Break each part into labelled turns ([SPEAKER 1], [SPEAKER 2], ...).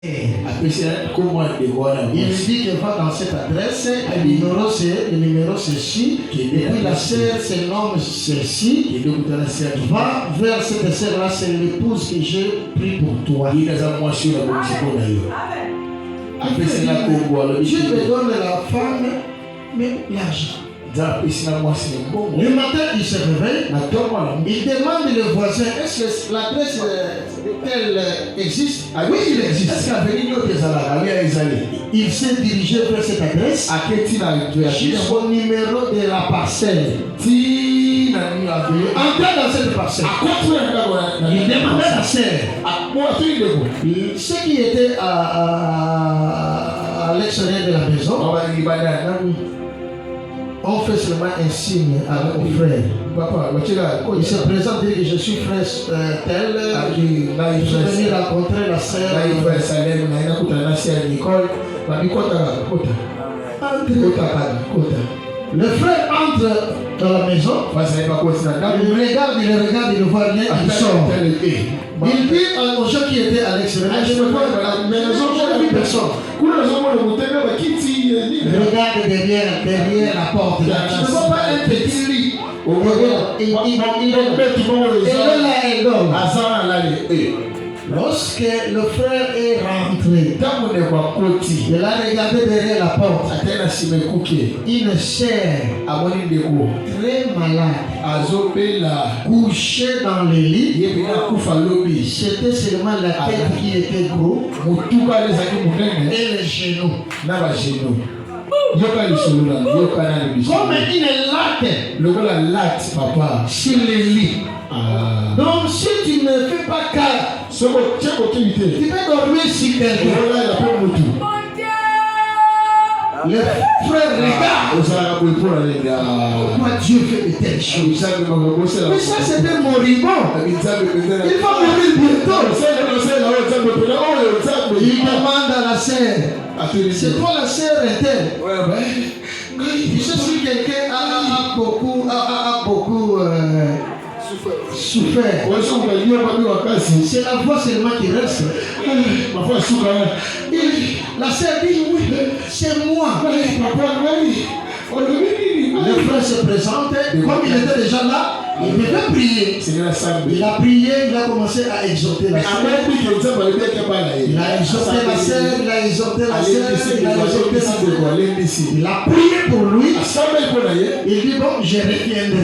[SPEAKER 1] Il dit qu'il va dans cette adresse, le numéro c'est ci, et puis la sœur se nomme ceci, va vers cette sœur-là, c'est l'épouse que j'ai pris pour toi. Dieu me donne la femme, mais l'argent. Le matin, il se réveille, il demande le voisin, est-ce que l'adresse telle existe? Oui, il existe. Il s'est dirigé vers cette adresse, jusqu'au numéro de la parcelle. Entré dans cette parcelle, il demandait à la sœur, ceux qui étaient à l'extérieur de la maison, on fait seulement un signe avec mon frère. Il se présente et dit que je suis frère tel. Je suis venu rencontrer la sœur. Le frère entre dans la maison. Il regarde, il ne voit rien, il sort. Il dit aux gens qui étaient à l'extérieur, je ne vois pas la maison, je n'ai vu personne. Regarde derrière la porte. Je ne vois pas un petit lit. Lorsque le frère est rentré, il a regardé derrière la porte. Une sœur très malade, couchée dans le lit. C'était seulement la tête qui était gros et les genoux. Comme une latte sur le lit. Donc si tu ne fais pas cas, tu peux dormir sur quelqu'un. Le frère regarde. Pourquoi Dieu fait de telles choses? Mais ça c'est un moribond. Il va mourir bientôt. Il demande à la sœur, c'est toi la sœur est-elle? Je sais si quelqu'un a beaucoup souffert. C'est la voix seulement qui reste. La sœur dit oui, c'est moi. Le frère se présente, comme il était déjà là, il devait prier. Il a prié, il a commencé à exhorter la sœur. Il a exhorté la sœur, il a exhorté la sœur, il a prié pour lui. Il dit bon, je reviendrai.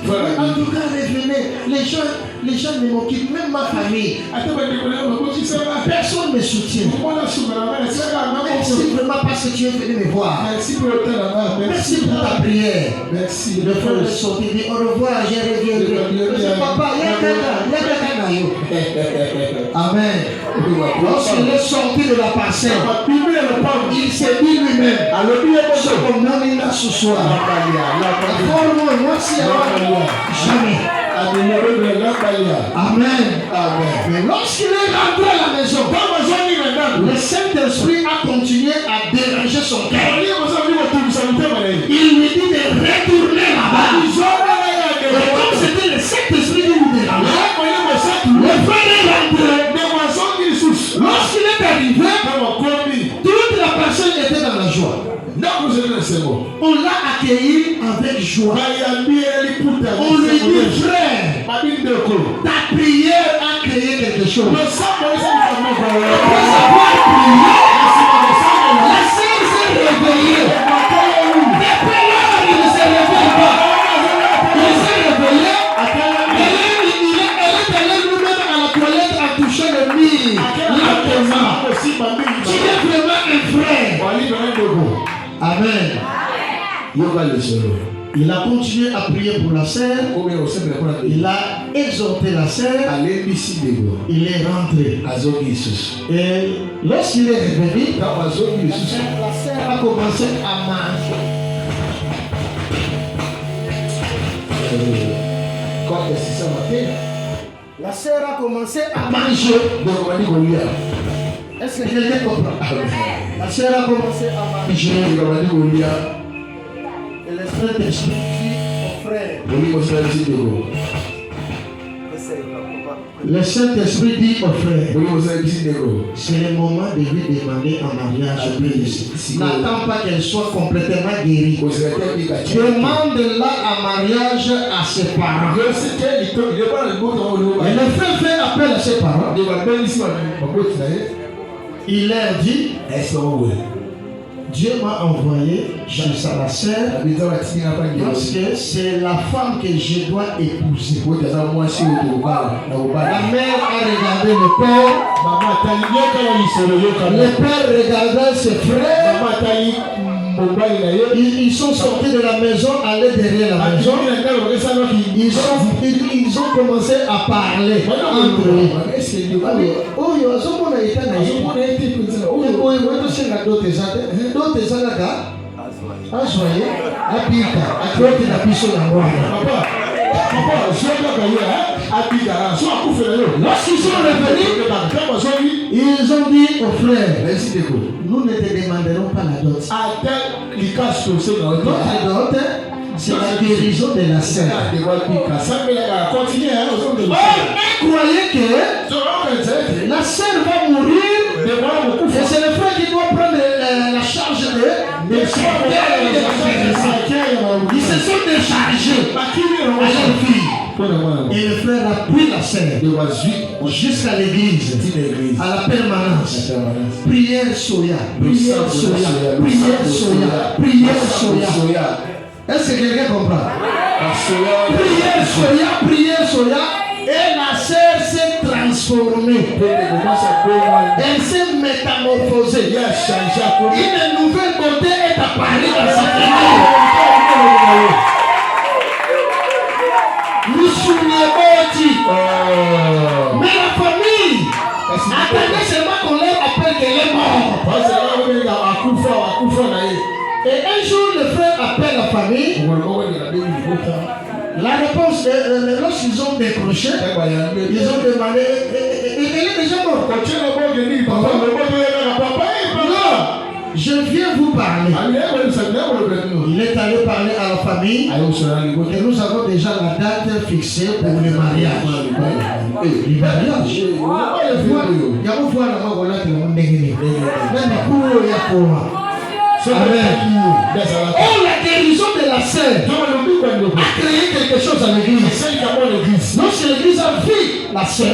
[SPEAKER 1] En tout cas, revenez. Les gens ne m'occupent, même ma famille. Personne ne me soutient. Merci vraiment parce que tu es venu me voir. Merci pour ta prière. Merci. Le frère est sorti, il dit au revoir, je reviendrai. Papa, Amen. Lorsqu'il est sorti de la parcelle, il s'est dit lui-même, ce qu'on a là ce soir. Moi, si jamais. Amen. Mais lorsqu'il est rentré à la maison, le Saint-Esprit a continué à déranger son cœur. Il lui dit de retourner là-bas. Et comme c'était le Saint-Esprit qui lui dérangeait, le frère est rentré. Lorsqu'il est arrivé, toute la personne était dans la joie. On l'a accueilli avec joie. On lui dit, frère, ta prière a créé quelque chose. Après avoir prié, la sœur s'est réveillée. Depuis lors, il ne se réveille pas. Il s'est réveillé. Elle est allée lui-même à la toilette à toucher le mur. Tu es vraiment un frère. Amen. Il a continué à prier pour la sœur. Il a exhorté la sœur. Il est rentré. Et lorsqu'il est revenu, la sœur a commencé à manger. La sœur a commencé à manger. Est-ce que quelqu'un comprend? La sœur a commencé à manger. Et l'esprit d'esprit dit au frère.
[SPEAKER 2] Le Saint-Esprit dit aux frères, c'est le moment de lui demander en mariage. N'attends pas qu'elle soit complètement guérie. Demande-la en mariage à ses parents. Et le frère fait appel à ses parents. Il leur dit, Dieu m'a envoyé chez sa sœur parce que c'est la femme que je dois épouser. La mère a regardé le père. Le père regardait ses frères. Ils sont sortis de la maison, allés derrière la maison. Ils ont commencé à parler entre eux. Lorsqu'ils sont revenus, ils ont dit aux frères, nous ne te demanderons pas la dot. Notre dot, c'est la guérison de la sœur. Croyez que la sœur va mourir et c'est le frère qui doit prendre la charge de ils se sont déchargés à leur fille. Et le frère a pris la sœur jusqu'à l'église, à la permanence. Prière soya, prière soya, prière soya, prière soya. Est-ce que quelqu'un comprend? Prière soya, prière soya. Et la sœur s'est transformée. Elle s'est métamorphosée. Une nouvelle beauté est apparue dans sa famille. Nous souvenons. Mais la famille attendait seulement qu'on leur appelle qu'elle est morte. Et un jour, le frère appelle la famille. La réponse, lorsqu'ils ont décroché, ils ont demandé, elle est déjà morte. Non, je viens vous parler. Il est allé parler à la famille et nous avons déjà la date fixée pour le mariage. Le mariage. Amen. Oh, la guérison de la sœur a créé quelque chose à l'église. Lorsque l'église a vu la sœur,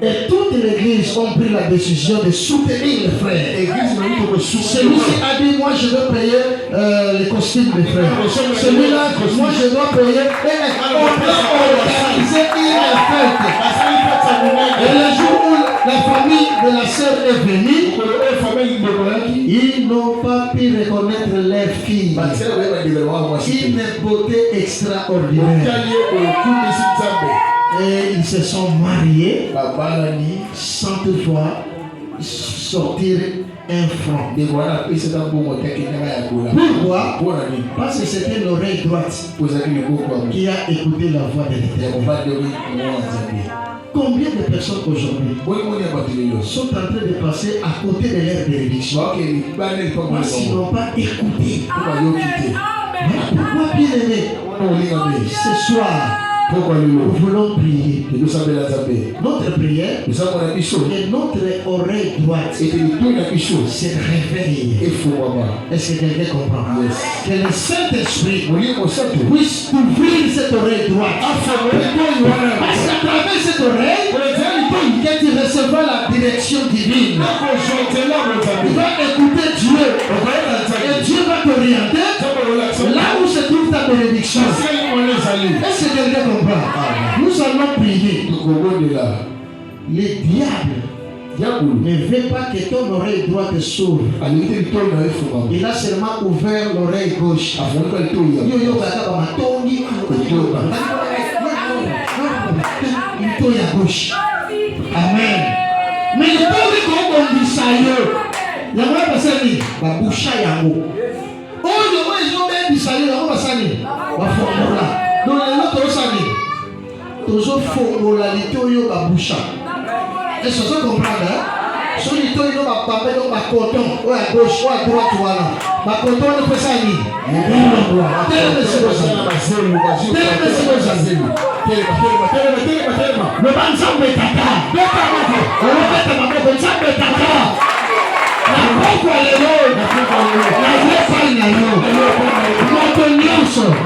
[SPEAKER 2] et toute l'église ont pris la décision de soutenir les frères. Celui-ci a dit, moi je vais payer les costumes des frères. Celui-là, moi je dois payer. Et on a organisé une fête. Et le jour où la famille de la sœur est venue, ils n'ont pas pu reconnaître leur fille. Une beauté extraordinaire. Et ils se sont mariés sans toutefois sortir un franc. Pourquoi? Parce que c'était l'oreille droite qui a écouté la voix de l'Éternel. Combien de personnes aujourd'hui sont en train de passer à côté de leur bénédiction parce qu'ils n'ont pas écouté? Pourquoi, bien aimé, ce soir, nous voulons prier. Notre prière et notre oreille droite se réveille. Est-ce que quelqu'un comprend? Que le Saint-Esprit puisse ouvrir cette oreille droite. Parce qu'à travers cette oreille, que tu recevras la direction divine. Tu vas écouter Dieu. Et Dieu va t'orienter là où se trouve ta bénédiction. Est-ce que quelqu'un comprend? Nous allons prier. Le diable ne veut pas que ton oreille droite s'ouvre. Il a seulement ouvert l'oreille gauche. Gauche. Amen. Mais il faut que on dise ça. Il y a pas passé ni baboucha yango. Oh, ils ont bien dit ça. Il y a pas passé ni bafongola. Donc les autres osani. Toujours fongola lito yo baboucha. Est-ce que vous comprenez? Celui qui est dans ma coton, ou à gauche, ou à droite, voilà. Ma coton ne peut pas aller. Le banzambe tata.